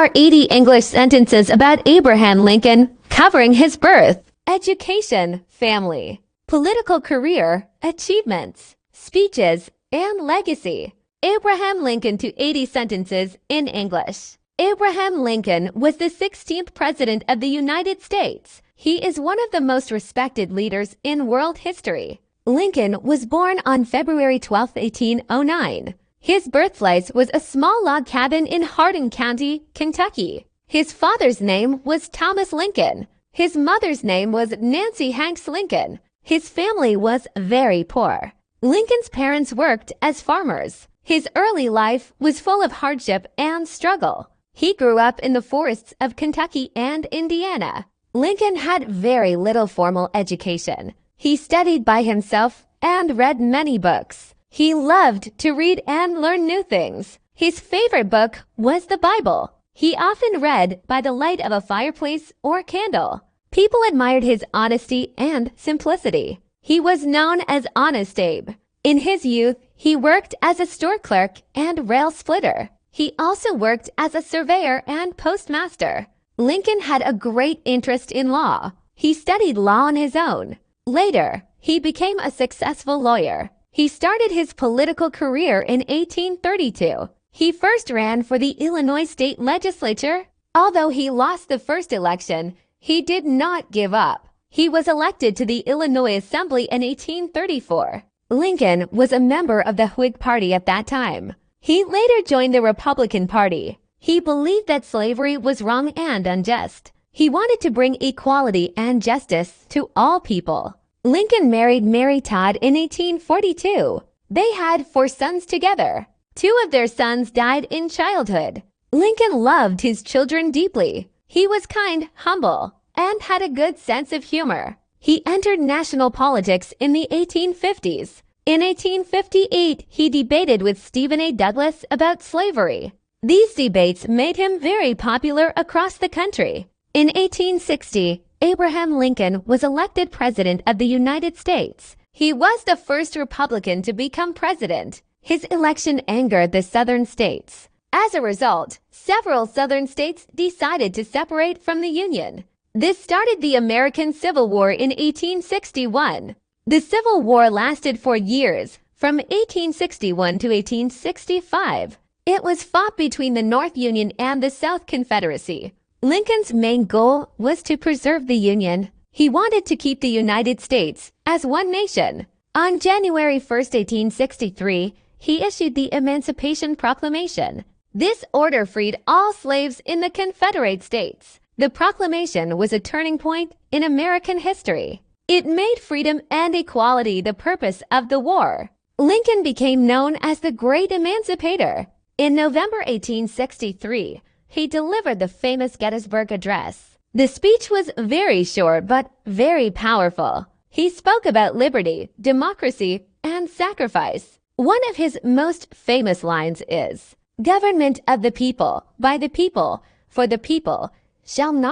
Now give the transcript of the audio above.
are 80 English sentences about Abraham Lincoln, covering his birth, education, family, political career, achievements, speeches, and legacy. Abraham Lincoln to 80 sentences in English. Abraham Lincoln was the 16th President of the United States. He is one of the most respected leaders in world history. Lincoln was born on February 12, 1809. His birthplace was a small log cabin in Hardin County, Kentucky. His father's name was Thomas Lincoln. His mother's name was Nancy Hanks Lincoln. His family was very poor. Lincoln's parents worked as farmers. His early life was full of hardship and struggle. He grew up in the forests of Kentucky and Indiana. Lincoln had very little formal education. He studied by himself and read many books. He loved to read and learn new things. His favorite book was the Bible. He often read by the light of a fireplace or candle. People admired his honesty and simplicity. He was known as Honest Abe. In his youth, he worked as a store clerk and rail splitter. He also worked as a surveyor and postmaster. Lincoln had a great interest in law. He studied law on his own. Later, he became a successful lawyer. He started his political career in 1832. He first ran for the Illinois state legislature. Although he lost the first election, he did not give up. He was elected to the Illinois Assembly in 1834. Lincoln was a member of the Whig Party at that time. He later joined the Republican Party. He believed that slavery was wrong and unjust. He wanted to bring equality and justice to all people. Lincoln married Mary Todd in 1842. They had 4 sons together. 2 of their sons died in childhood. Lincoln loved his children deeply. He was kind, humble, and had a good sense of humor. He entered national politics in the 1850s. In 1858, he debated with Stephen A. Douglas about slavery. These debates made him very popular across the country. In 1860, Abraham Lincoln was elected President of the United States. He was the first Republican to become president. His election angered the Southern states. As a result, several Southern states decided to separate from the Union. This started the American Civil War in 1861. The Civil War lasted for years, from 1861 to 1865. It was fought between the North Union and the South Confederacy. Lincoln's main goal was to preserve the Union. He wanted to keep the United States as one nation. On January 1, 1863, he issued the Emancipation Proclamation. This order freed all slaves in the Confederate States. The proclamation was a turning point in American history. It made freedom and equality the purpose of the war. Lincoln became known as the Great Emancipator. In November 1863, he delivered the famous Gettysburg Address. The speech was very short but very powerful. He spoke about liberty, democracy, and sacrifice. One of his most famous lines is, "Government of the people, by the people, for the people, shall not